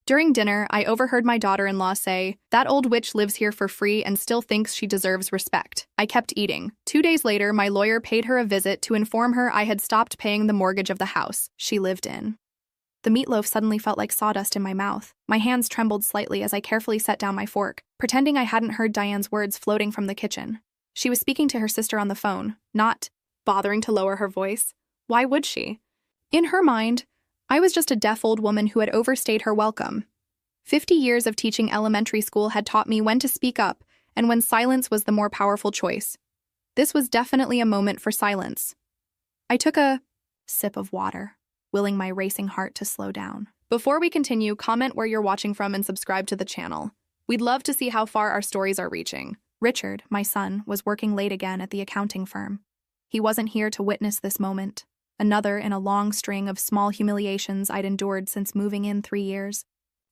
During dinner, I overheard my daughter-in-law say, "That old witch lives here for free and still thinks she deserves respect." I kept eating. 2 days later, my lawyer paid her a visit to inform her I had stopped paying the mortgage of the house she lived in. The meatloaf suddenly felt like sawdust in my mouth. My hands trembled slightly as I carefully set down my fork, pretending I hadn't heard Diane's words floating from the kitchen. She was speaking to her sister on the phone, not bothering to lower her voice. Why would she? In her mind, I was just a deaf old woman who had overstayed her welcome. 50 years of teaching elementary school had taught me when to speak up and when silence was the more powerful choice. This was definitely a moment for silence. I took a sip of water, willing my racing heart to slow down. Before we continue, comment where you're watching from and subscribe to the channel. We'd love to see how far our stories are reaching. Richard, my son, was working late again at the accounting firm. He wasn't here to witness this moment, another in a long string of small humiliations I'd endured since moving in 3 years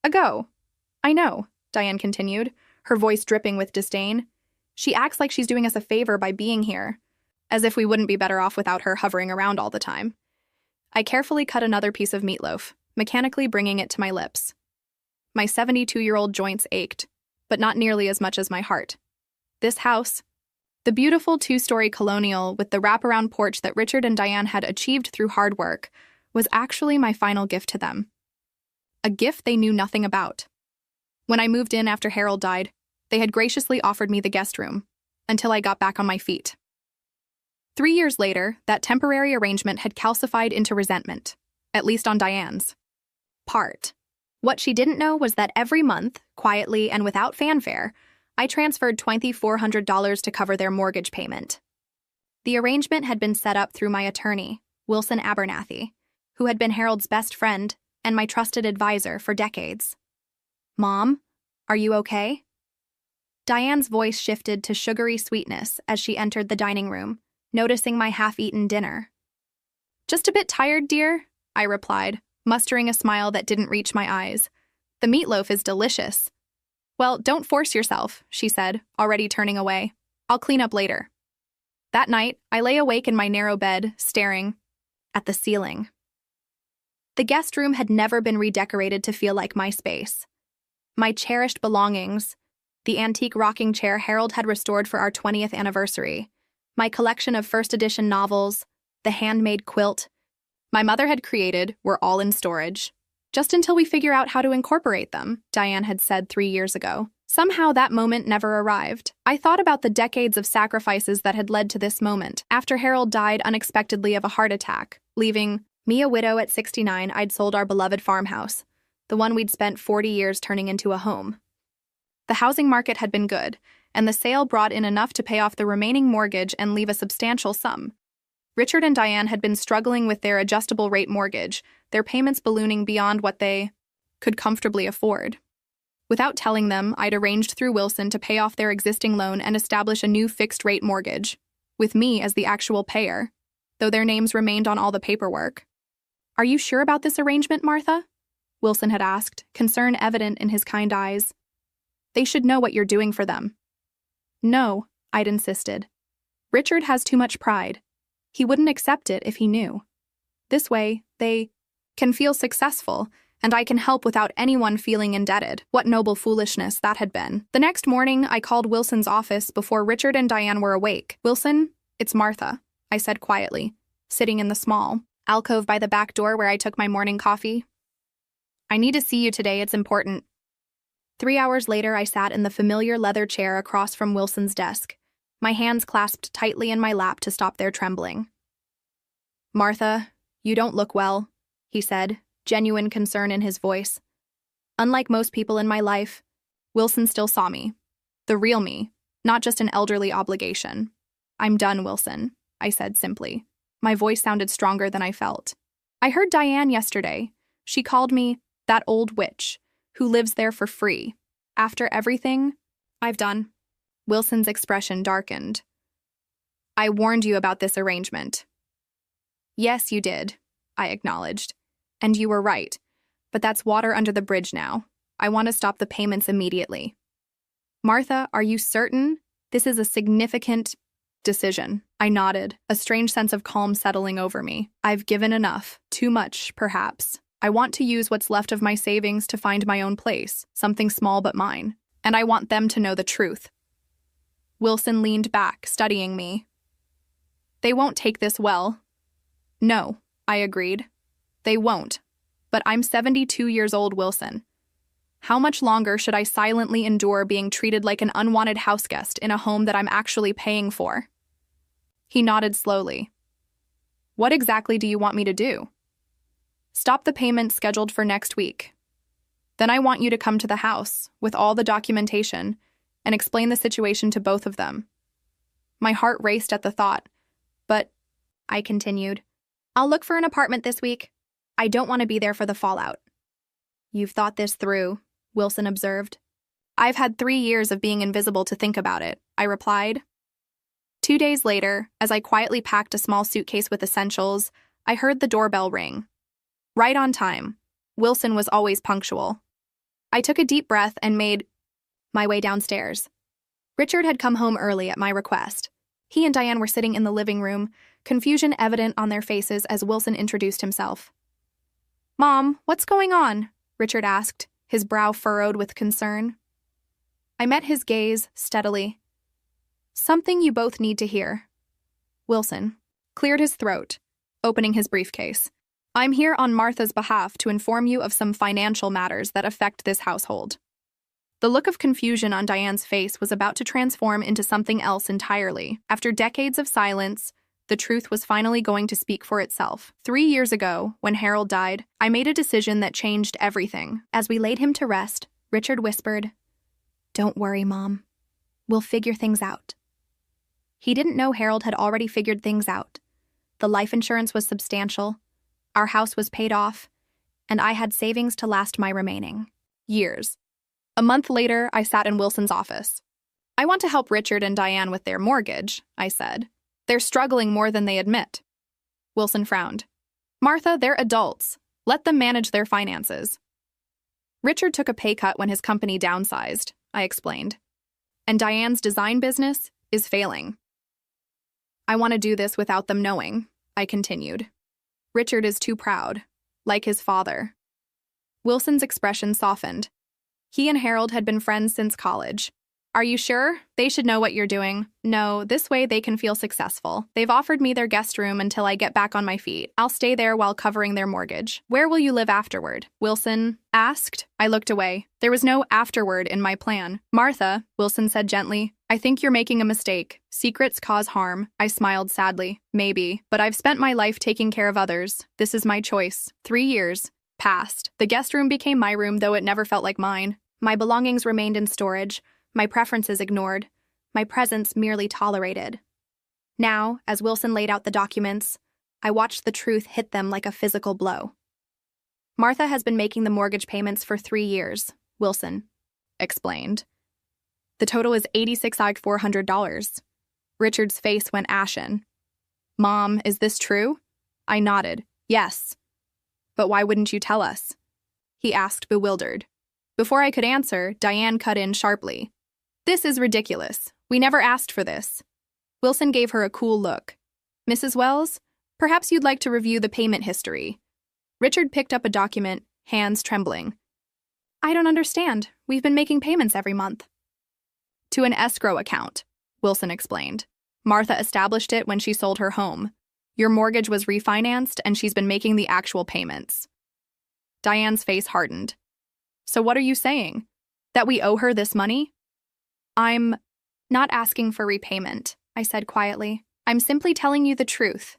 ago. "I know," Diane continued, her voice dripping with disdain. "She acts like she's doing us a favor by being here, as if we wouldn't be better off without her hovering around all the time." I carefully cut another piece of meatloaf, mechanically bringing it to my lips. My 72-year-old joints ached, but not nearly as much as my heart. This house, the beautiful 2-story colonial with the wraparound porch that Richard and Diane had achieved through hard work, was actually my final gift to them. A gift they knew nothing about. When I moved in after Harold died, they had graciously offered me the guest room, until I got back on my feet. 3 years later, that temporary arrangement had calcified into resentment, at least on Diane's part. What she didn't know was that every month, quietly and without fanfare, I transferred $2,400 to cover their mortgage payment. The arrangement had been set up through my attorney, Wilson Abernathy, who had been Harold's best friend and my trusted advisor for decades. "Mom, are you okay?" Diane's voice shifted to sugary sweetness as she entered the dining room, noticing my half-eaten dinner. "Just a bit tired, dear," I replied, mustering a smile that didn't reach my eyes. "The meatloaf is delicious." "Well, don't force yourself," she said, already turning away. "I'll clean up later." That night, I lay awake in my narrow bed, staring at the ceiling. The guest room had never been redecorated to feel like my space. My cherished belongings, the antique rocking chair Harold had restored for our 20th anniversary, my collection of first-edition novels, the handmade quilt my mother had created, were all in storage. "Just until we figure out how to incorporate them," Diane had said 3 years ago. Somehow that moment never arrived. I thought about the decades of sacrifices that had led to this moment. After Harold died unexpectedly of a heart attack, leaving me a widow at 69, I'd sold our beloved farmhouse, the one we'd spent 40 years turning into a home. The housing market had been good, and the sale brought in enough to pay off the remaining mortgage and leave a substantial sum. Richard and Diane had been struggling with their adjustable-rate mortgage, their payments ballooning beyond what they could comfortably afford. Without telling them, I'd arranged through Wilson to pay off their existing loan and establish a new fixed-rate mortgage, with me as the actual payer, though their names remained on all the paperwork. "Are you sure about this arrangement, Martha?" Wilson had asked, concern evident in his kind eyes. "They should know what you're doing for them." "No," I'd insisted. "Richard has too much pride. He wouldn't accept it if he knew. This way, they can feel successful, and I can help without anyone feeling indebted." What noble foolishness that had been. The next morning, I called Wilson's office before Richard and Diane were awake. "Wilson, it's Martha," I said quietly, sitting in the small alcove by the back door where I took my morning coffee. "I need to see you today, it's important." 3 hours later, I sat in the familiar leather chair across from Wilson's desk, my hands clasped tightly in my lap to stop their trembling. "Martha, you don't look well," he said, genuine concern in his voice. Unlike most people in my life, Wilson still saw me, the real me, not just an elderly obligation. "I'm done, Wilson," I said simply. My voice sounded stronger than I felt. "I heard Diane yesterday. She called me that old witch who lives there for free. After everything I've done." Wilson's expression darkened. "I warned you about this arrangement." "Yes, you did," I acknowledged. "And you were right. But that's water under the bridge now. I want to stop the payments immediately." "Martha, are you certain? This is a significant decision." I nodded, a strange sense of calm settling over me. "I've given enough. Too much, perhaps." I want to use what's left of my savings to find my own place, something small but mine. And I want them to know the truth. Wilson leaned back, studying me. They won't take this well. No, I agreed. They won't. But I'm 72 years old, Wilson. How much longer should I silently endure being treated like an unwanted houseguest in a home that I'm actually paying for? He nodded slowly. What exactly do you want me to do? Stop the payment scheduled for next week. Then I want you to come to the house with all the documentation and explain the situation to both of them. My heart raced at the thought, but, I continued, I'll look for an apartment this week. I don't want to be there for the fallout. You've thought this through, Wilson observed. I've had 3 years of being invisible to think about it, I replied. 2 days later, as I quietly packed a small suitcase with essentials, I heard the doorbell ring. Right on time. Wilson was always punctual. I took a deep breath and made my way downstairs. Richard had come home early at my request. He and Diane were sitting in the living room, confusion evident on their faces as Wilson introduced himself. Mom, what's going on? Richard asked, his brow furrowed with concern. I met his gaze steadily. Something you both need to hear. Wilson cleared his throat, opening his briefcase. I'm here on Martha's behalf to inform you of some financial matters that affect this household. The look of confusion on Diane's face was about to transform into something else entirely. After decades of silence, the truth was finally going to speak for itself. 3 years ago, when Harold died, I made a decision that changed everything. As we laid him to rest, Richard whispered, Don't worry, Mom. We'll figure things out. He didn't know Harold had already figured things out. The life insurance was substantial, our house was paid off, and I had savings to last my remaining years. A month later, I sat in Wilson's office. I want to help Richard and Diane with their mortgage, I said. They're struggling more than they admit. Wilson frowned. Martha, they're adults. Let them manage their finances. Richard took a pay cut when his company downsized, I explained. And Diane's design business is failing. I want to do this without them knowing, I continued. Richard is too proud, like his father. Wilson's expression softened. He and Harold had been friends since college. Are you sure? They should know what you're doing. No, this way they can feel successful. They've offered me their guest room until I get back on my feet. I'll stay there while covering their mortgage. Where will you live afterward? Wilson asked. I looked away. There was no afterward in my plan. Martha, Wilson said gently, I think you're making a mistake. Secrets cause harm. I smiled sadly. Maybe, but I've spent my life taking care of others. This is my choice. 3 years passed. The guest room became my room, though it never felt like mine. My belongings remained in storage, my preferences ignored, my presence merely tolerated. Now, as Wilson laid out the documents, I watched the truth hit them like a physical blow. Martha has been making the mortgage payments for 3 years, Wilson explained. The total is $86,400. Richard's face went ashen. Mom, is this true? I nodded. Yes. But why wouldn't you tell us? He asked, bewildered. Before I could answer, Diane cut in sharply. This is ridiculous. We never asked for this. Wilson gave her a cool look. Mrs. Wells, perhaps you'd like to review the payment history. Richard picked up a document, hands trembling. I don't understand. We've been making payments every month. To an escrow account, Wilson explained. Martha established it when she sold her home. Your mortgage was refinanced, and she's been making the actual payments. Diane's face hardened. So what are you saying? That we owe her this money? I'm not asking for repayment, I said quietly. I'm simply telling you the truth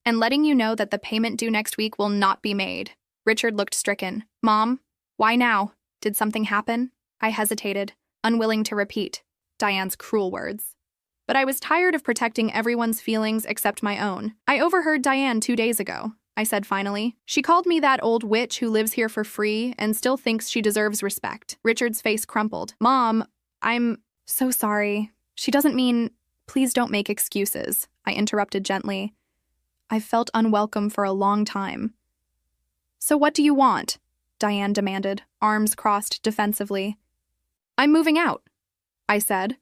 and letting you know that the payment due next week will not be made. Richard looked stricken. Mom, why now? Did something happen? I hesitated, unwilling to repeat Diane's cruel words. But I was tired of protecting everyone's feelings except my own. I overheard Diane 2 days ago, I said finally. She called me that old witch who lives here for free and still thinks she deserves respect. Richard's face crumpled. Mom, I'm so sorry. She doesn't mean, please don't make excuses, I interrupted gently. I've felt unwelcome for a long time. So what do you want? Diane demanded, arms crossed defensively. I'm moving out, I said,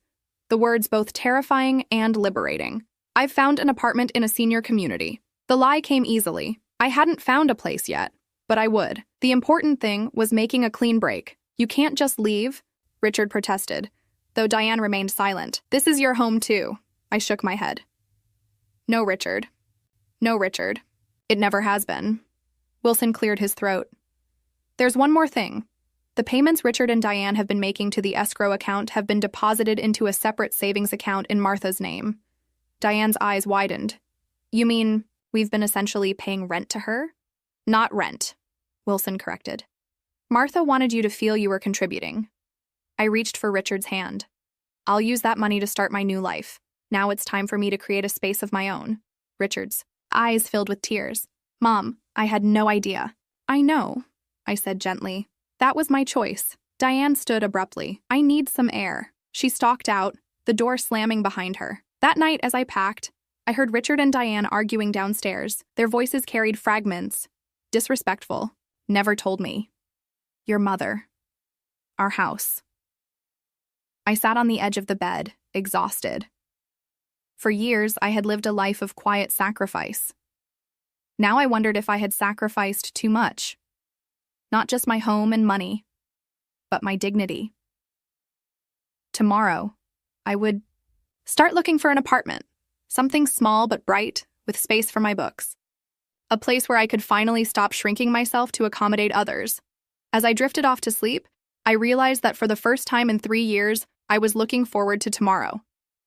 the words both terrifying and liberating. I've found an apartment in a senior community. The lie came easily. I hadn't found a place yet. but I would. The important thing was making a clean break. You can't just leave, Richard protested, though Diane remained silent. This is your home too. I shook my head. No, Richard. No, Richard. It never has been. Wilson cleared his throat. There's one more thing. The payments Richard and Diane have been making to the escrow account have been deposited into a separate savings account in Martha's name. Diane's eyes widened. You mean we've been essentially paying rent to her? Not rent, Wilson corrected. Martha wanted you to feel you were contributing. I reached for Richard's hand. I'll use that money to start my new life. Now it's time for me to create a space of my own. Richard's eyes filled with tears. Mom, I had no idea. I know, I said gently. That was my choice. Diane stood abruptly. I need some air. She stalked out, the door slamming behind her. That night, as I packed, I heard Richard and Diane arguing downstairs. Their voices carried fragments. Disrespectful. Never told me. Your mother. Our house. I sat on the edge of the bed, exhausted. For years, I had lived a life of quiet sacrifice. Now I wondered if I had sacrificed too much. Not just my home and money, but my dignity. Tomorrow, I would start looking for an apartment, something small but bright, with space for my books. A place where I could finally stop shrinking myself to accommodate others. As I drifted off to sleep, I realized that for the first time in 3 years, I was looking forward to tomorrow.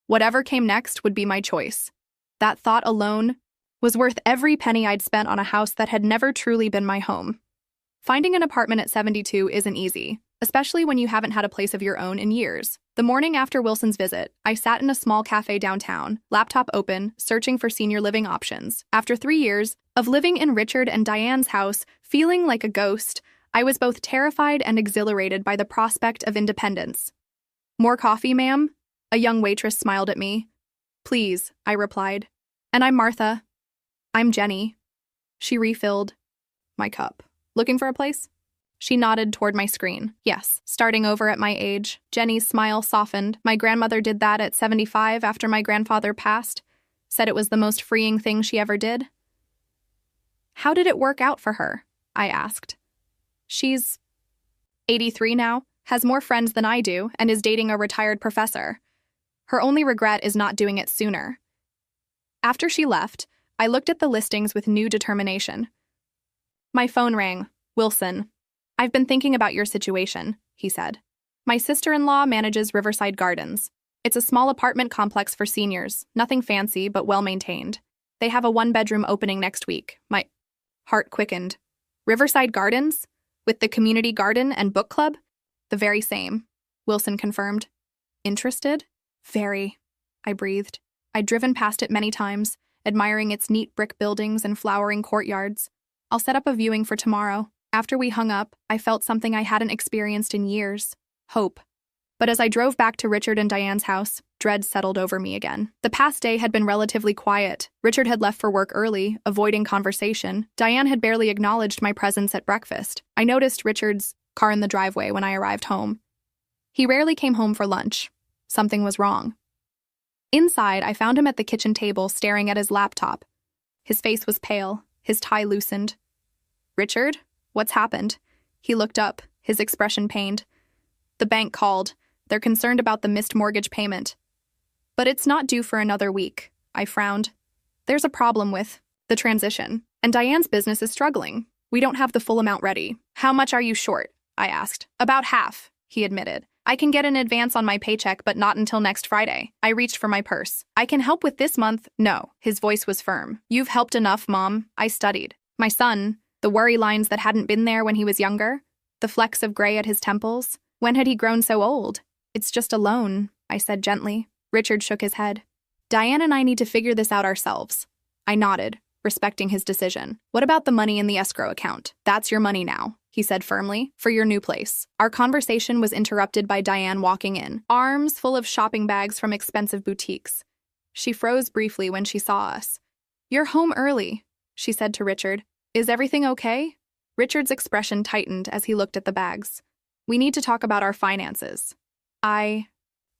Whatever came next would be my choice. That thought alone was worth every penny I'd spent on a house that had never truly been my home. Finding an apartment at 72 isn't easy, especially when you haven't had a place of your own in years. The morning after Wilson's visit, I sat in a small cafe downtown, laptop open, searching for senior living options. After 3 years of living in Richard and Diane's house, feeling like a ghost, I was both terrified and exhilarated by the prospect of independence. More coffee, ma'am? A young waitress smiled at me. Please, I replied. And I'm Martha. I'm Jenny. She refilled my cup. Looking for a place? She nodded toward my screen. Yes, starting over at my age. Jenny's smile softened. My grandmother did that at 75 after my grandfather passed. Said it was the most freeing thing she ever did. How did it work out for her? I asked. She's 83 now, has more friends than I do, and is dating a retired professor. Her only regret is not doing it sooner. After she left, I looked at the listings with new determination. My phone rang. Wilson. I've been thinking about your situation, he said. My sister-in-law manages Riverside Gardens. It's a small apartment complex for seniors, nothing fancy but well-maintained. They have a 1-bedroom opening next week. My heart quickened. Riverside Gardens? With the community garden and book club? The very same, Wilson confirmed. Interested? Very, I breathed. I'd driven past it many times, admiring its neat brick buildings and flowering courtyards. I'll set up a viewing for tomorrow. After we hung up, I felt something I hadn't experienced in years. Hope. But as I drove back to Richard and Diane's house, dread settled over me again. The past day had been relatively quiet. Richard had left for work early, avoiding conversation. Diane had barely acknowledged my presence at breakfast. I noticed Richard's car in the driveway when I arrived home. He rarely came home for lunch. Something was wrong. Inside, I found him at the kitchen table staring at his laptop. His face was pale, his tie loosened. Richard? What's happened? He looked up, his expression pained. The bank called. They're concerned about the missed mortgage payment. But it's not due for another week, I frowned. There's a problem with the transition, and Diane's business is struggling. We don't have the full amount ready. How much are you short? I asked. About half, he admitted. I can get an advance on my paycheck, but not until next Friday. I reached for my purse. I can help with this month. No, his voice was firm. You've helped enough, Mom. I studied. My son, the worry lines that hadn't been there when he was younger, the flecks of gray at his temples. When had he grown so old? It's just a loan, I said gently. Richard shook his head. Diane and I need to figure this out ourselves. I nodded, respecting his decision. What about the money in the escrow account? That's your money now, he said firmly, for your new place. Our conversation was interrupted by Diane walking in, arms full of shopping bags from expensive boutiques. She froze briefly when she saw us. You're home early, she said to Richard. Is everything okay? Richard's expression tightened as he looked at the bags. We need to talk about our finances. I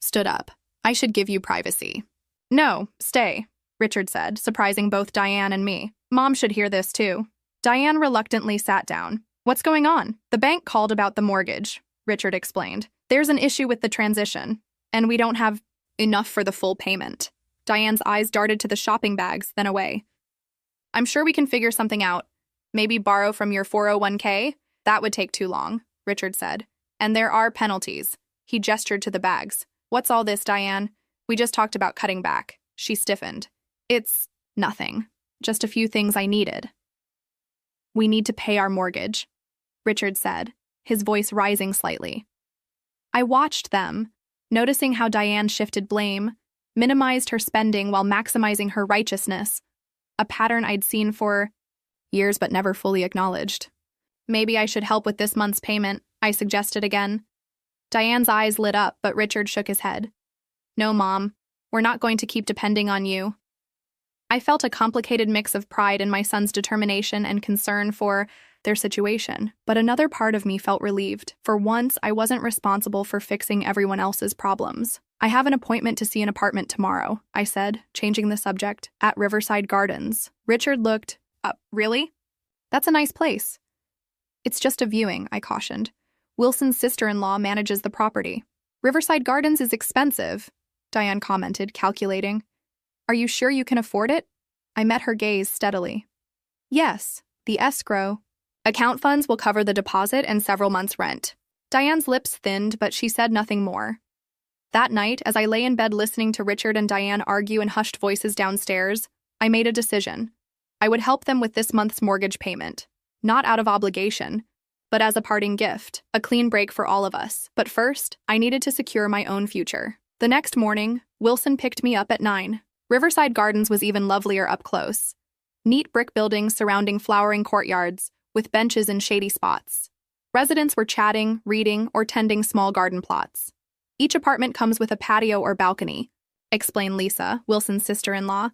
stood up. I should give you privacy. No, stay, Richard said, surprising both Diane and me. Mom should hear this too. Diane reluctantly sat down. What's going on? The bank called about the mortgage, Richard explained. There's an issue with the transition, and we don't have enough for the full payment. Diane's eyes darted to the shopping bags, then away. I'm sure we can figure something out. Maybe borrow from your 401k? That would take too long, Richard said. And there are penalties. He gestured to the bags. What's all this, Diane? We just talked about cutting back. She stiffened. It's nothing. Just a few things I needed. We need to pay our mortgage, Richard said, his voice rising slightly. I watched them, noticing how Diane shifted blame, minimized her spending while maximizing her righteousness, a pattern I'd seen for years but never fully acknowledged. Maybe I should help with this month's payment, I suggested again. Diane's eyes lit up, but Richard shook his head. No, Mom, we're not going to keep depending on you. I felt a complicated mix of pride in my son's determination and concern for their situation, but another part of me felt relieved. For once, I wasn't responsible for fixing everyone else's problems. I have an appointment to see an apartment tomorrow, I said, changing the subject, at Riverside Gardens. Richard looked up. Really? That's a nice place. It's just a viewing, I cautioned. Wilson's sister-in-law manages the property. Riverside Gardens is expensive, Diane commented, calculating. Are you sure you can afford it? I met her gaze steadily. Yes, the escrow. Account funds will cover the deposit and several months' rent. Diane's lips thinned, but she said nothing more. That night, as I lay in bed listening to Richard and Diane argue in hushed voices downstairs, I made a decision. I would help them with this month's mortgage payment, not out of obligation, but as a parting gift, a clean break for all of us. But first, I needed to secure my own future. The next morning, Wilson picked me up at 9. Riverside Gardens was even lovelier up close. Neat brick buildings surrounding flowering courtyards, with benches in shady spots. Residents were chatting, reading, or tending small garden plots. Each apartment comes with a patio or balcony, explained Lisa, Wilson's sister-in-law,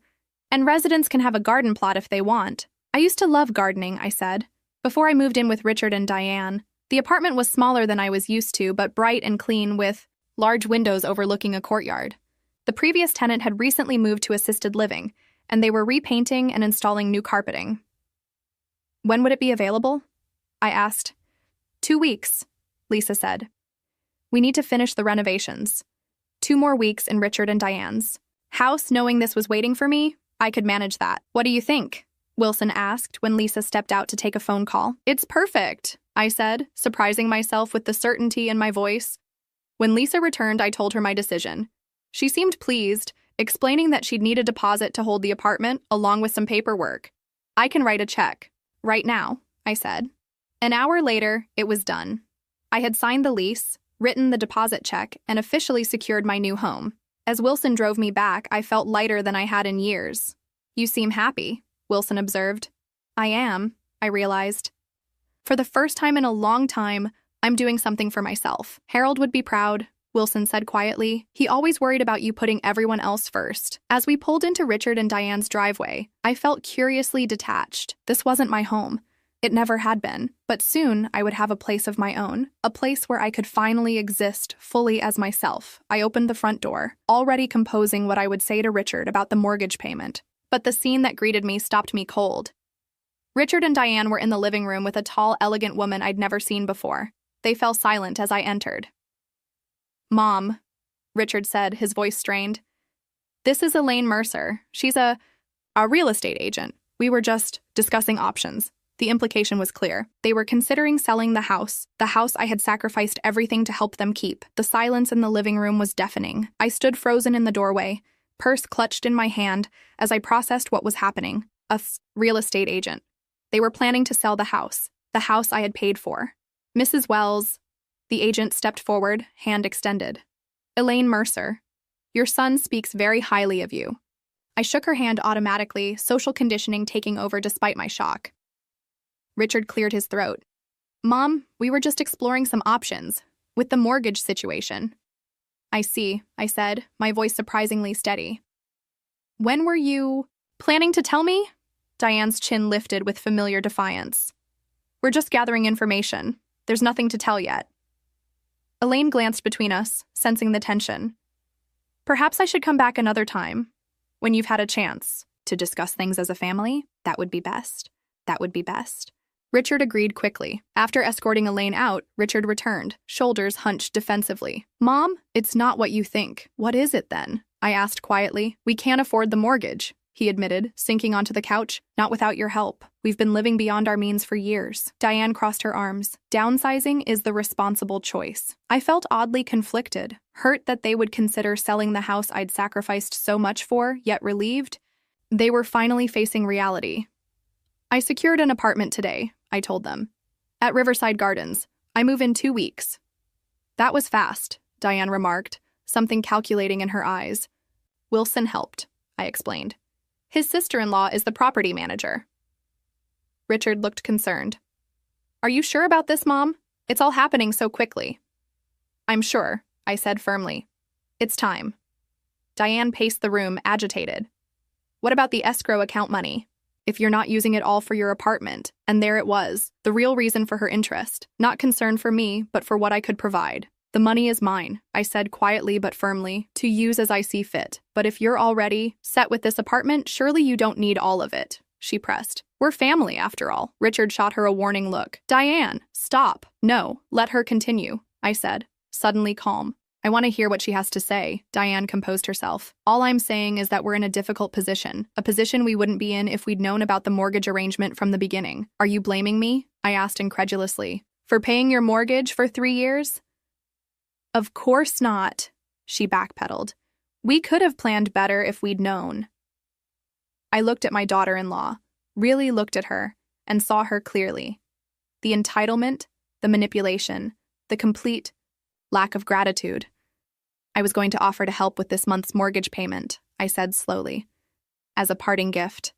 and residents can have a garden plot if they want. I used to love gardening, I said. Before I moved in with Richard and Diane, the apartment was smaller than I was used to, but bright and clean with large windows overlooking a courtyard. The previous tenant had recently moved to assisted living, and they were repainting and installing new carpeting. When would it be available? I asked. 2 weeks, Lisa said. We need to finish the renovations. 2 more weeks in Richard and Diane's house. Knowing this was waiting for me, I could manage that. What do you think? Wilson asked when Lisa stepped out to take a phone call. It's perfect, I said, surprising myself with the certainty in my voice. When Lisa returned, I told her my decision. She seemed pleased, explaining that she'd need a deposit to hold the apartment, along with some paperwork. I can write a check. Right now, I said. An hour later, it was done. I had signed the lease, written the deposit check, and officially secured my new home. As Wilson drove me back, I felt lighter than I had in years. You seem happy, Wilson observed. I am, I realized. For the first time in a long time, I'm doing something for myself. Harold would be proud, Wilson said quietly. He always worried about you putting everyone else first. As we pulled into Richard and Diane's driveway, I felt curiously detached. This wasn't my home. It never had been. But soon, I would have a place of my own. A place where I could finally exist fully as myself. I opened the front door, already composing what I would say to Richard about the mortgage payment. But the scene that greeted me stopped me cold. Richard and Diane were in the living room with a tall, elegant woman I'd never seen before. They fell silent as I entered. Mom, Richard said, his voice strained. This is Elaine Mercer. She's a real estate agent. We were just discussing options. The implication was clear. They were considering selling the house I had sacrificed everything to help them keep. The silence in the living room was deafening. I stood frozen in the doorway, purse clutched in my hand, as I processed what was happening. A real estate agent. They were planning to sell the house I had paid for. Mrs. Wells, the agent stepped forward, hand extended. Elaine Mercer, your son speaks very highly of you. I shook her hand automatically, social conditioning taking over despite my shock. Richard cleared his throat. Mom, we were just exploring some options, with the mortgage situation. I see, I said, my voice surprisingly steady. When were you planning to tell me? Diane's chin lifted with familiar defiance. We're just gathering information. There's nothing to tell yet. Elaine glanced between us, sensing the tension. Perhaps I should come back another time, when you've had a chance to discuss things as a family. That would be best. That would be best. Richard agreed quickly. After escorting Elaine out, Richard returned, shoulders hunched defensively. Mom, it's not what you think. What is it then? I asked quietly. We can't afford the mortgage, he admitted, sinking onto the couch. Not without your help. We've been living beyond our means for years. Diane crossed her arms. Downsizing is the responsible choice. I felt oddly conflicted, hurt that they would consider selling the house I'd sacrificed so much for, yet relieved. They were finally facing reality. I secured an apartment today, I told them. At Riverside Gardens. I move in 2 weeks. That was fast, Diane remarked, something calculating in her eyes. Wilson helped, I explained. His sister-in-law is the property manager. Richard looked concerned. Are you sure about this, Mom? It's all happening so quickly. I'm sure, I said firmly. It's time. Diane paced the room, agitated. What about the escrow account money? If you're not using it all for your apartment, and there it was, the real reason for her interest, not concern for me, but for what I could provide. The money is mine, I said quietly but firmly, to use as I see fit. But if you're already set with this apartment, surely you don't need all of it, she pressed. We're family, after all. Richard shot her a warning look. Diane, stop. No, let her continue, I said, suddenly calm. I want to hear what she has to say, Diane composed herself. All I'm saying is that we're in a difficult position, a position we wouldn't be in if we'd known about the mortgage arrangement from the beginning. Are you blaming me? I asked incredulously. For paying your mortgage for 3 years? Of course not, she backpedaled. We could have planned better if we'd known. I looked at my daughter-in-law, really looked at her, and saw her clearly. The entitlement, the manipulation, the complete lack of gratitude. I was going to offer to help with this month's mortgage payment, I said slowly, as a parting gift.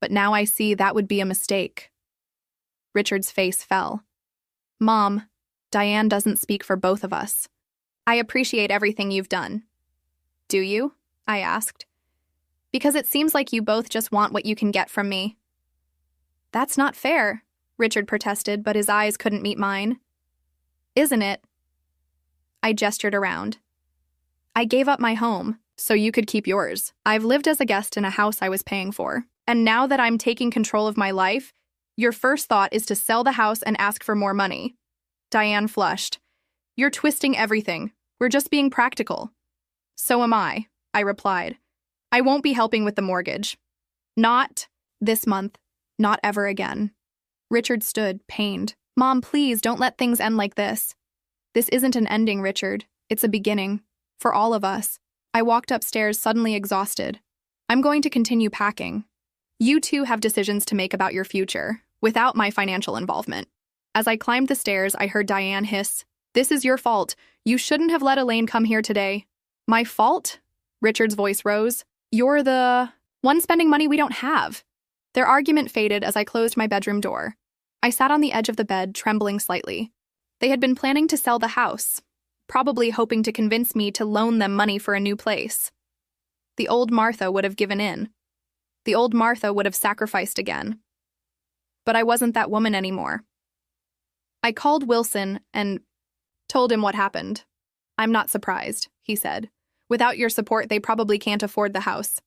But now I see that would be a mistake. Richard's face fell. Mom, Diane doesn't speak for both of us. I appreciate everything you've done. Do you? I asked. Because it seems like you both just want what you can get from me. That's not fair, Richard protested, but his eyes couldn't meet mine. Isn't it? I gestured around. I gave up my home, so you could keep yours. I've lived as a guest in a house I was paying for. And now that I'm taking control of my life, your first thought is to sell the house and ask for more money. Diane flushed. You're twisting everything. We're just being practical. So am I replied. I won't be helping with the mortgage. Not this month. Not ever again. Richard stood, pained. Mom, please don't let things end like this. This isn't an ending, Richard. It's a beginning. For all of us. I walked upstairs, suddenly exhausted. I'm going to continue packing. You two have decisions to make about your future, without my financial involvement. As I climbed the stairs, I heard Diane hiss, This is your fault. You shouldn't have let Elaine come here today. My fault? Richard's voice rose. You're the one spending money we don't have. Their argument faded as I closed my bedroom door. I sat on the edge of the bed, trembling slightly. They had been planning to sell the house, probably hoping to convince me to loan them money for a new place. The old Martha would have given in. The old Martha would have sacrificed again. But I wasn't that woman anymore. I called Wilson and told him what happened. I'm not surprised, he said. Without your support, they probably can't afford the house.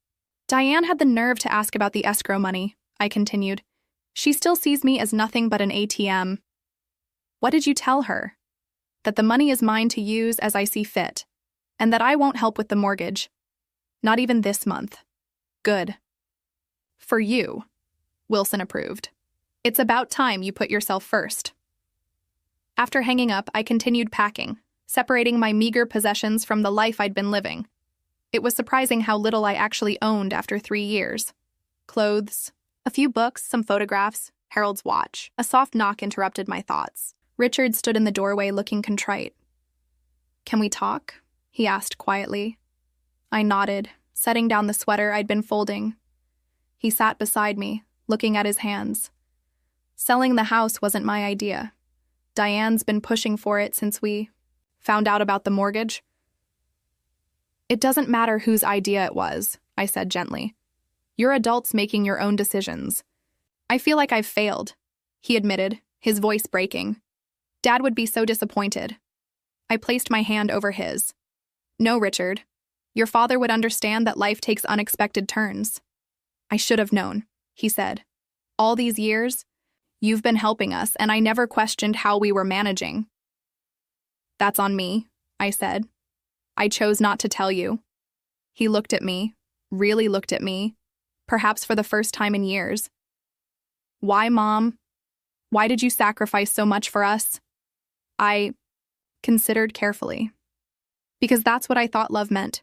Diane had the nerve to ask about the escrow money, I continued. She still sees me as nothing but an ATM. What did you tell her? That the money is mine to use as I see fit, and that I won't help with the mortgage. Not even this month. Good. For you, Wilson approved. It's about time you put yourself first. After hanging up, I continued packing, separating my meager possessions from the life I'd been living. It was surprising how little I actually owned after 3 years. Clothes, a few books, some photographs, Harold's watch. A soft knock interrupted my thoughts. Richard stood in the doorway looking contrite. Can we talk? He asked quietly. I nodded, setting down the sweater I'd been folding. He sat beside me, looking at his hands. Selling the house wasn't my idea. Diane's been pushing for it since we found out about the mortgage. It doesn't matter whose idea it was, I said gently. You're adults making your own decisions. I feel like I've failed, he admitted, his voice breaking. Dad would be so disappointed. I placed my hand over his. No, Richard. Your father would understand that life takes unexpected turns. I should have known, he said. All these years, you've been helping us, and I never questioned how we were managing. That's on me, I said. I chose not to tell you. He looked at me, really looked at me, perhaps for the first time in years. Why, Mom? Why did you sacrifice so much for us? I considered carefully. Because that's what I thought love meant.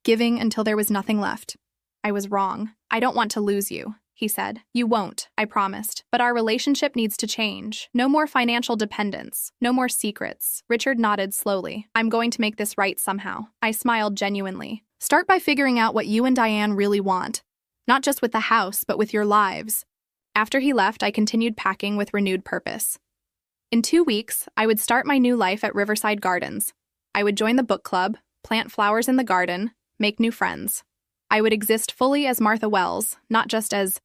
Giving until there was nothing left. I was wrong. I don't want to lose you, he said. You won't, I promised. But our relationship needs to change. No more financial dependence. No more secrets. Richard nodded slowly. I'm going to make this right somehow. I smiled genuinely. Start by figuring out what you and Diane really want. Not just with the house, but with your lives. After he left, I continued packing with renewed purpose. In 2 weeks, I would start my new life at Riverside Gardens. I would join the book club, plant flowers in the garden, make new friends. I would exist fully as Martha Wells, not just as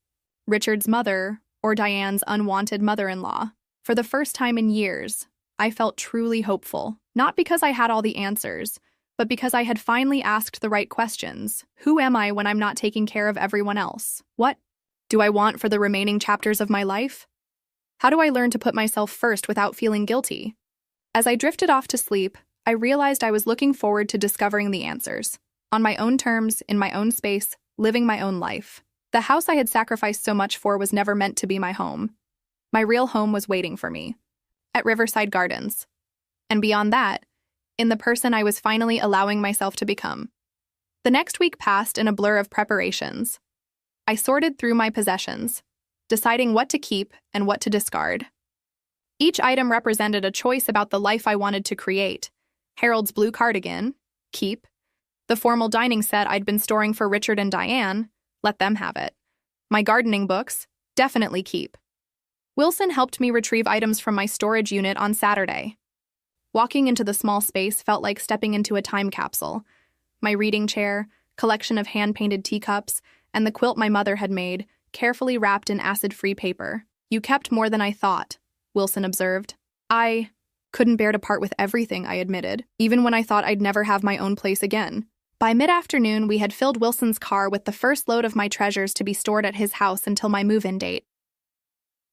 Richard's mother or Diane's unwanted mother-in-law. For the first time in years, I felt truly hopeful. Not because I had all the answers, but because I had finally asked the right questions. Who am I when I'm not taking care of everyone else? What do I want for the remaining chapters of my life? How do I learn to put myself first without feeling guilty? As I drifted off to sleep, I realized I was looking forward to discovering the answers. On my own terms, in my own space, living my own life. The house I had sacrificed so much for was never meant to be my home. My real home was waiting for me. At Riverside Gardens. And beyond that, in the person I was finally allowing myself to become. The next week passed in a blur of preparations. I sorted through my possessions, deciding what to keep and what to discard. Each item represented a choice about the life I wanted to create. Harold's blue cardigan, keep. The formal dining set I'd been storing for Richard and Diane, let them have it. My gardening books, definitely keep. Wilson helped me retrieve items from my storage unit on Saturday. Walking into the small space felt like stepping into a time capsule. My reading chair, collection of hand-painted teacups, and the quilt my mother had made, carefully wrapped in acid-free paper. You kept more than I thought, Wilson observed. I couldn't bear to part with everything, I admitted, even when I thought I'd never have my own place again. By mid-afternoon, we had filled Wilson's car with the first load of my treasures to be stored at his house until my move-in date.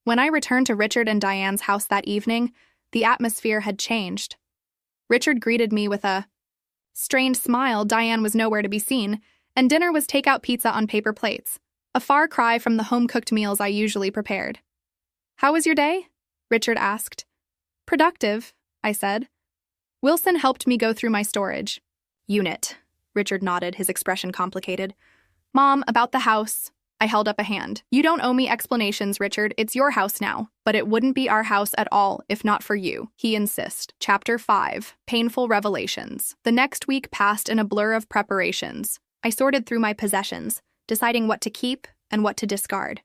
When I returned to Richard and Diane's house that evening, the atmosphere had changed. Richard greeted me with a strained smile. Diane was nowhere to be seen, and dinner was takeout pizza on paper plates, a far cry from the home-cooked meals I usually prepared. How was your day? Richard asked. Productive, I said. Wilson helped me go through my storage unit. Richard nodded, his expression complicated. Mom, about the house. I held up a hand. You don't owe me explanations, Richard. It's your house now. But it wouldn't be our house at all if not for you, he insisted. Chapter 5. Painful Revelations. The next week passed in a blur of preparations. I sorted through my possessions, deciding what to keep and what to discard.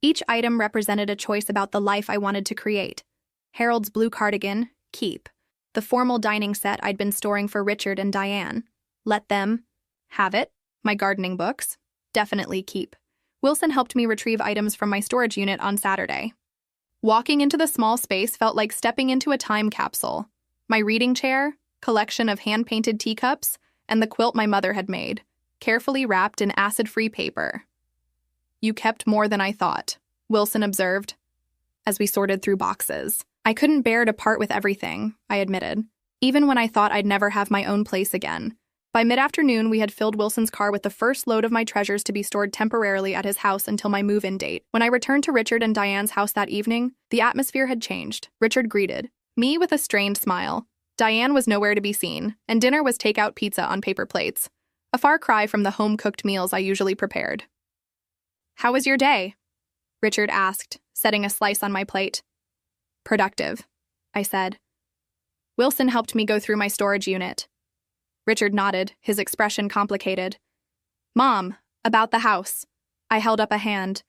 Each item represented a choice about the life I wanted to create. Harold's blue cardigan, keep. The formal dining set I'd been storing for Richard and Diane, let them have it. My gardening books, definitely keep. Wilson helped me retrieve items from my storage unit on Saturday. Walking into the small space felt like stepping into a time capsule. My reading chair, collection of hand-painted teacups, and the quilt my mother had made, carefully wrapped in acid-free paper. You kept more than I thought, Wilson observed, as we sorted through boxes. I couldn't bear to part with everything, I admitted, even when I thought I'd never have my own place again. By mid-afternoon, we had filled Wilson's car with the first load of my treasures to be stored temporarily at his house until my move-in date. When I returned to Richard and Diane's house that evening, the atmosphere had changed. Richard greeted me with a strained smile. Diane was nowhere to be seen, and dinner was takeout pizza on paper plates, a far cry from the home-cooked meals I usually prepared. How was your day? Richard asked, setting a slice on my plate. Productive, I said. Wilson helped me go through my storage unit. Richard nodded, his expression complicated. Mom, about the house. I held up a hand.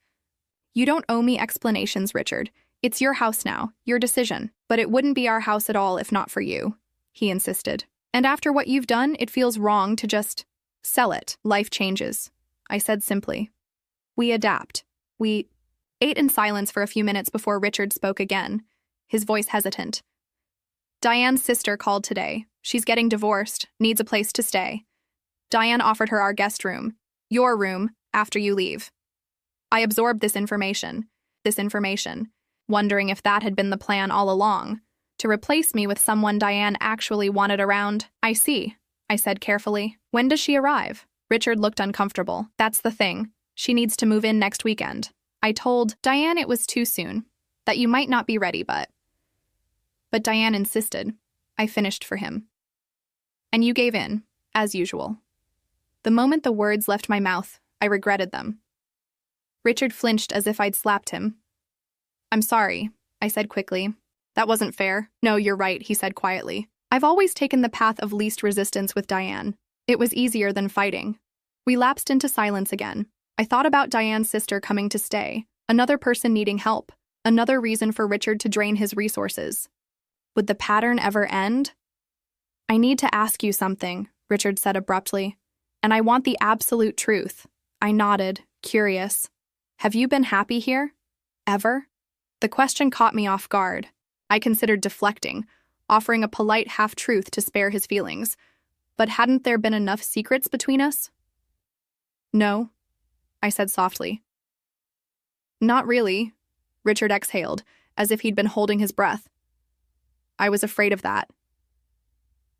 You don't owe me explanations, Richard. It's your house now, your decision. But it wouldn't be our house at all if not for you, he insisted. And after what you've done, it feels wrong to just sell it. Life changes, I said simply. We adapt. We ate in silence for a few minutes before Richard spoke again, his voice hesitant. Diane's sister called today. She's getting divorced, needs a place to stay. Diane offered her our guest room, your room, after you leave. I absorbed this information, wondering if that had been the plan all along, to replace me with someone Diane actually wanted around. I see, I said carefully. When does she arrive? Richard looked uncomfortable. That's the thing. She needs to move in next weekend. I told Diane it was too soon, that you might not be ready, but Diane insisted. I finished for him. And you gave in, as usual. The moment the words left my mouth, I regretted them. Richard flinched as if I'd slapped him. I'm sorry, I said quickly. That wasn't fair. No, you're right, he said quietly. I've always taken the path of least resistance with Diane. It was easier than fighting. We lapsed into silence again. I thought about Diane's sister coming to stay, another person needing help, another reason for Richard to drain his resources. Would the pattern ever end? I need to ask you something, Richard said abruptly, and I want the absolute truth. I nodded, curious. Have you been happy here? Ever? The question caught me off guard. I considered deflecting, offering a polite half-truth to spare his feelings. But hadn't there been enough secrets between us? No, I said softly. Not really, Richard exhaled, as if he'd been holding his breath. I was afraid of that.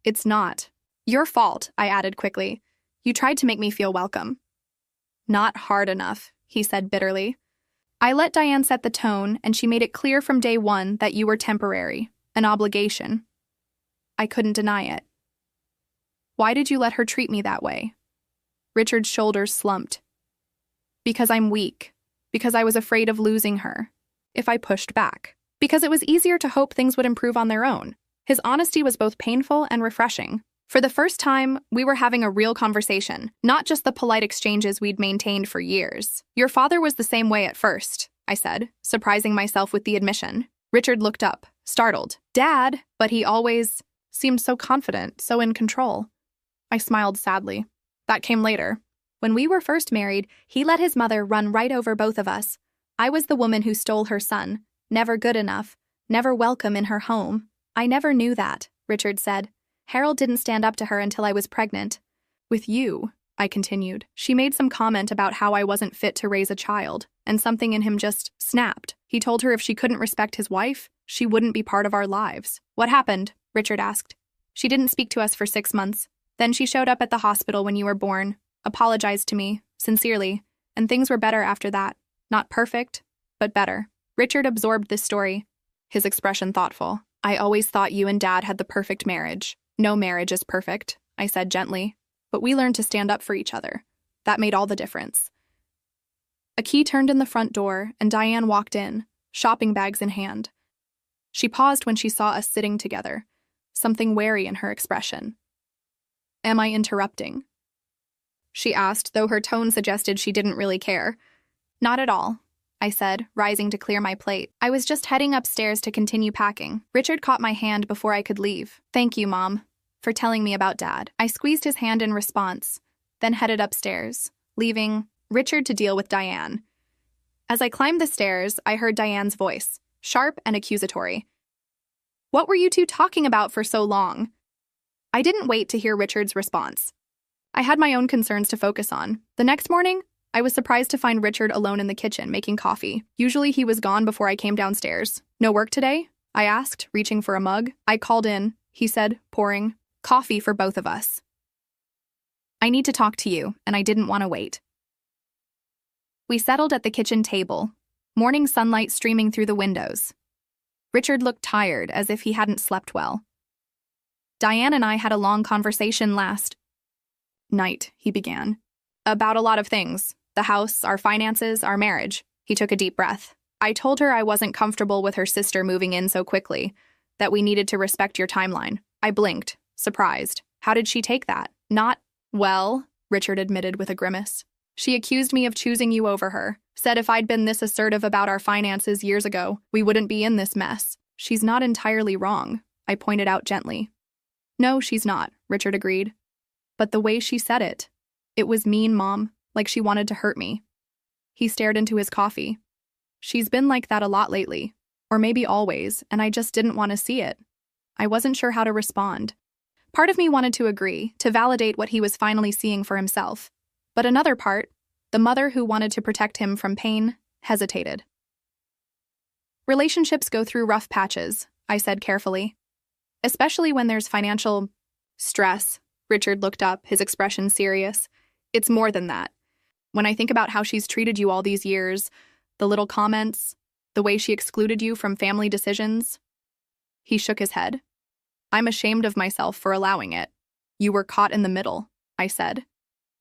It's not. Your fault, I added quickly. You tried to make me feel welcome. Not hard enough, he said bitterly. I let Diane set the tone, and she made it clear from day one that you were temporary, an obligation. I couldn't deny it. Why did you let her treat me that way? Richard's shoulders slumped. Because I'm weak. Because I was afraid of losing her. If I pushed back. Because it was easier to hope things would improve on their own. His honesty was both painful and refreshing. For the first time, we were having a real conversation, not just the polite exchanges we'd maintained for years. Your father was the same way at first, I said, surprising myself with the admission. Richard looked up, startled. Dad, but he always seemed so confident, so in control. I smiled sadly. That came later. When we were first married, he let his mother run right over both of us. I was the woman who stole her son, never good enough, never welcome in her home. I never knew that, Richard said. Harold didn't stand up to her until I was pregnant. With you, I continued. She made some comment about how I wasn't fit to raise a child, and something in him just snapped. He told her if she couldn't respect his wife, she wouldn't be part of our lives. What happened? Richard asked. She didn't speak to us for 6 months. Then she showed up at the hospital when you were born, apologized to me, sincerely, and things were better after that. Not perfect, but better. Richard absorbed this story, his expression thoughtful. I always thought you and Dad had the perfect marriage. No marriage is perfect, I said gently, but we learned to stand up for each other. That made all the difference. A key turned in the front door, and Diane walked in, shopping bags in hand. She paused when she saw us sitting together, something wary in her expression. Am I interrupting? She asked, though her tone suggested she didn't really care. Not at all, I said, rising to clear my plate. I was just heading upstairs to continue packing. Richard caught my hand before I could leave. Thank you, Mom, for telling me about Dad. I squeezed his hand in response, then headed upstairs, leaving Richard to deal with Diane. As I climbed the stairs, I heard Diane's voice, sharp and accusatory. What were you two talking about for so long? I didn't wait to hear Richard's response. I had my own concerns to focus on. The next morning, I was surprised to find Richard alone in the kitchen making coffee. Usually he was gone before I came downstairs. No work today? I asked, reaching for a mug. I called in, he said, pouring coffee for both of us. I need to talk to you, and I didn't want to wait. We settled at the kitchen table, morning sunlight streaming through the windows. Richard looked tired, as if he hadn't slept well. Diane and I had a long conversation last night, he began. About a lot of things. The house, our finances, our marriage. He took a deep breath. I told her I wasn't comfortable with her sister moving in so quickly, that we needed to respect your timeline. I blinked, surprised. How did she take that? Not well, Richard admitted with a grimace. She accused me of choosing you over her, said if I'd been this assertive about our finances years ago, we wouldn't be in this mess. She's not entirely wrong, I pointed out gently. No, she's not, Richard agreed. But the way she said it, it was mean, Mom, like she wanted to hurt me. He stared into his coffee. She's been like that a lot lately, or maybe always, and I just didn't want to see it. I wasn't sure how to respond. Part of me wanted to agree, to validate what he was finally seeing for himself. But another part The mother who wanted to protect him from pain hesitated. Relationships go through rough patches, I said carefully. Especially when there's financial stress. Richard looked up, his expression serious. It's more than that. When I think about how she's treated you all these years, the little comments, the way she excluded you from family decisions. He shook his head. I'm ashamed of myself for allowing it. You were caught in the middle, I said.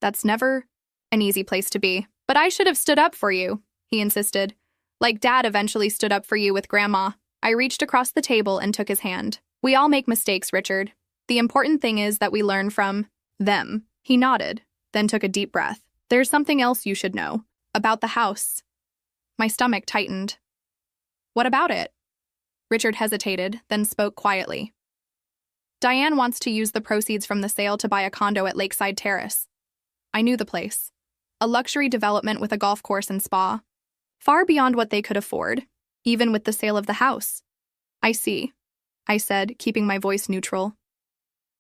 That's never an easy place to be. But I should have stood up for you, he insisted. Like Dad eventually stood up for you with Grandma. I reached across the table and took his hand. We all make mistakes, Richard. The important thing is that we learn from them. He nodded, then took a deep breath. There's something else you should know. About the house. My stomach tightened. What about it? Richard hesitated, then spoke quietly. Diane wants to use the proceeds from the sale to buy a condo at Lakeside Terrace. I knew the place. A luxury development with a golf course and spa. Far beyond what they could afford, even with the sale of the house. I see, I said, keeping my voice neutral.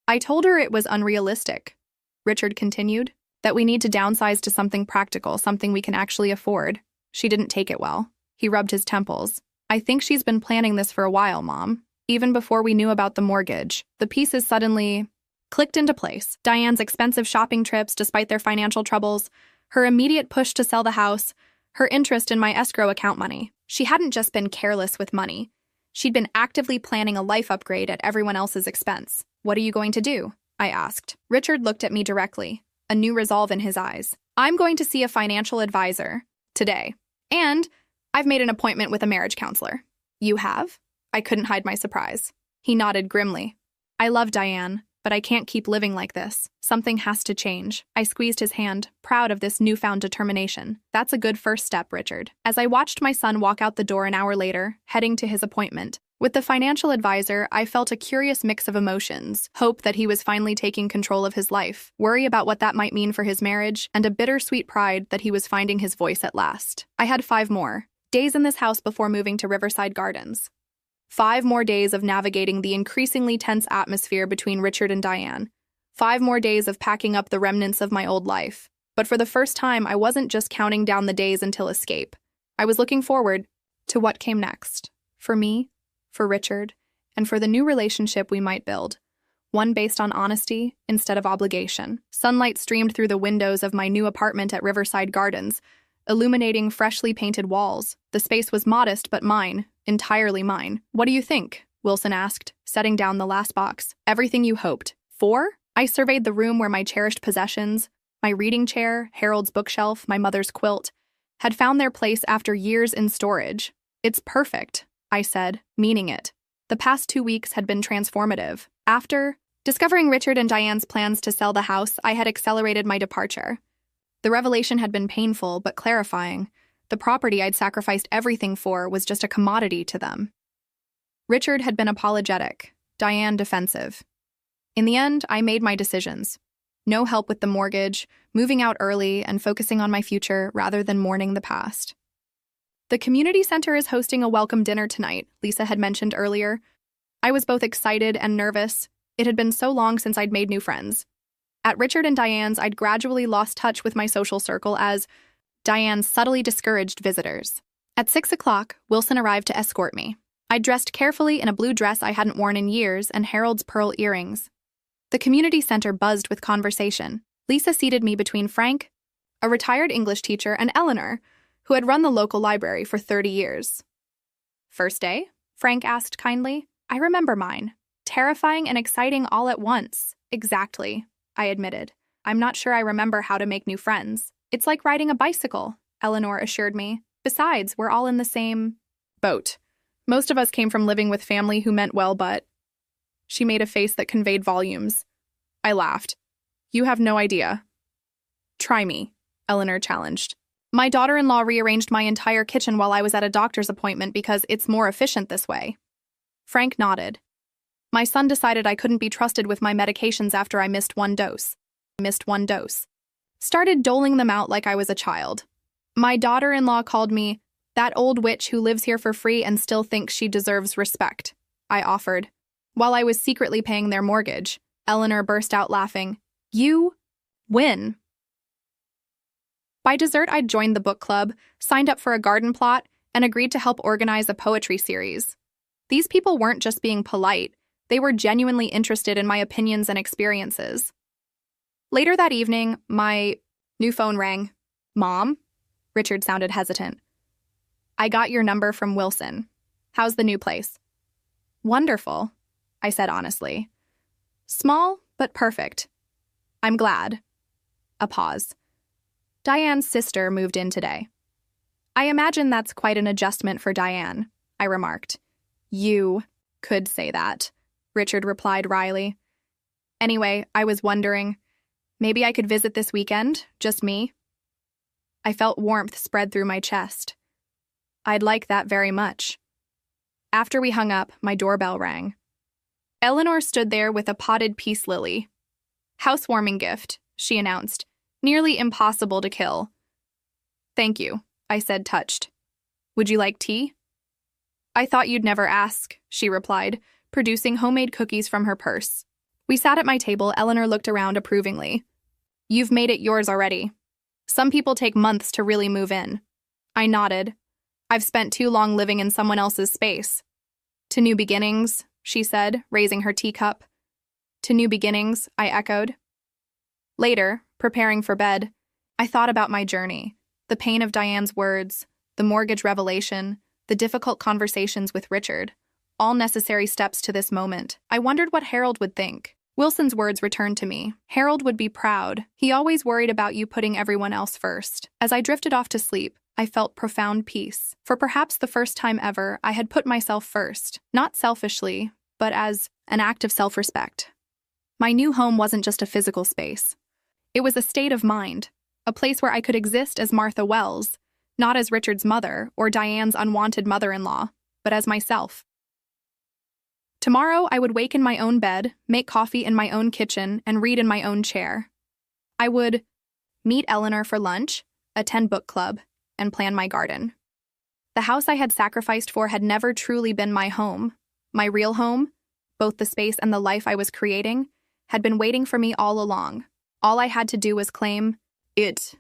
I told her it was unrealistic, Richard continued, that we need to downsize to something practical, something we can actually afford. She didn't take it well. He rubbed his temples. I think she's been planning this for a while, Mom. Even before we knew about the mortgage, the pieces suddenly clicked into place. Diane's expensive shopping trips despite their financial troubles, her immediate push to sell the house, her interest in my escrow account money. She hadn't just been careless with money. She'd been actively planning a life upgrade at everyone else's expense. What are you going to do? I asked. Richard looked at me directly, a new resolve in his eyes. I'm going to see a financial advisor today. And I've made an appointment with a marriage counselor. You have? I couldn't hide my surprise. He nodded grimly. I love Diane, but I can't keep living like this. Something has to change. I squeezed his hand, proud of this newfound determination. That's a good first step, Richard. As I watched my son walk out the door an hour later, heading to his appointment, with the financial advisor, I felt a curious mix of emotions. Hope that he was finally taking control of his life, worry about what that might mean for his marriage, and a bittersweet pride that he was finding his voice at last. I had 5 more days in this house before moving to Riverside Gardens. 5 more days of navigating the increasingly tense atmosphere between Richard and Diane. 5 more days of packing up the remnants of my old life. But for the first time, I wasn't just counting down the days until escape. I was looking forward to what came next. For me, for Richard, and for the new relationship we might build. One based on honesty instead of obligation. Sunlight streamed through the windows of my new apartment at Riverside Gardens, illuminating freshly painted walls. The space was modest but mine, entirely mine. What do you think? Wilson asked, setting down the last box. Everything you hoped. 4? I surveyed the room where my cherished possessions, my reading chair, Harold's bookshelf, my mother's quilt, had found their place after years in storage. It's perfect, I said, meaning it. The past 2 weeks had been transformative. After discovering Richard and Diane's plans to sell the house, I had accelerated my departure. The revelation had been painful but clarifying. The property I'd sacrificed everything for was just a commodity to them. Richard had been apologetic, Diane defensive. In the end, I made my decisions. No help with the mortgage, moving out early, and focusing on my future rather than mourning the past. The community center is hosting a welcome dinner tonight, Lisa had mentioned earlier. I was both excited and nervous. It had been so long since I'd made new friends. At Richard and Diane's, I'd gradually lost touch with my social circle as Diane subtly discouraged visitors. At 6 o'clock, Wilson arrived to escort me. I dressed carefully in a blue dress I hadn't worn in years and Harold's pearl earrings. The community center buzzed with conversation. Lisa seated me between Frank, a retired English teacher, and Eleanor, who had run the local library for 30 years. First day? Frank asked kindly. I remember mine. Terrifying and exciting all at once. Exactly, I admitted. I'm not sure I remember how to make new friends. It's like riding a bicycle, Eleanor assured me. Besides, we're all in the same boat. Most of us came from living with family who meant well, but... She made a face that conveyed volumes. I laughed. You have no idea. Try me, Eleanor challenged. My daughter-in-law rearranged my entire kitchen while I was at a doctor's appointment because it's more efficient this way. Frank nodded. My son decided I couldn't be trusted with my medications after I missed one dose. Started doling them out like I was a child. My daughter-in-law called me that old witch who lives here for free and still thinks she deserves respect, I offered. While I was secretly paying their mortgage, Eleanor burst out laughing. You win. By dessert, I'd joined the book club, signed up for a garden plot, and agreed to help organize a poetry series. These people weren't just being polite, they were genuinely interested in my opinions and experiences. Later that evening, my new phone rang. "Mom?" Richard sounded hesitant. "I got your number from Wilson. How's the new place?" "Wonderful," I said honestly. "Small, but perfect. I'm glad." A pause. "Diane's sister moved in today." "I imagine that's quite an adjustment for Diane," I remarked. "You could say that," Richard replied wryly. "Anyway, I was wondering, maybe I could visit this weekend, just me?" I felt warmth spread through my chest. I'd like that very much. After we hung up, my doorbell rang. Eleanor stood there with a potted peace lily. "Housewarming gift," she announced. "Nearly impossible to kill." "Thank you," I said, touched. "Would you like tea?" "I thought you'd never ask," she replied, producing homemade cookies from her purse. We sat at my table. Eleanor looked around approvingly. "You've made it yours already. Some people take months to really move in." I nodded. "I've spent too long living in someone else's space." "To new beginnings," she said, raising her teacup. "To new beginnings," I echoed. Later, preparing for bed, I thought about my journey, the pain of Diane's words, the mortgage revelation, the difficult conversations with Richard, all necessary steps to this moment. I wondered what Harold would think. Wilson's words returned to me. Harold would be proud. He always worried about you putting everyone else first. As I drifted off to sleep, I felt profound peace. For perhaps the first time ever, I had put myself first, not selfishly, but as an act of self-respect. My new home wasn't just a physical space. It was a state of mind, a place where I could exist as Martha Wells, not as Richard's mother or Diane's unwanted mother-in-law, but as myself. Tomorrow, I would wake in my own bed, make coffee in my own kitchen, and read in my own chair. I would meet Eleanor for lunch, attend book club, and plan my garden. The house I had sacrificed for had never truly been my home. My real home, both the space and the life I was creating, had been waiting for me all along. All I had to do was claim it.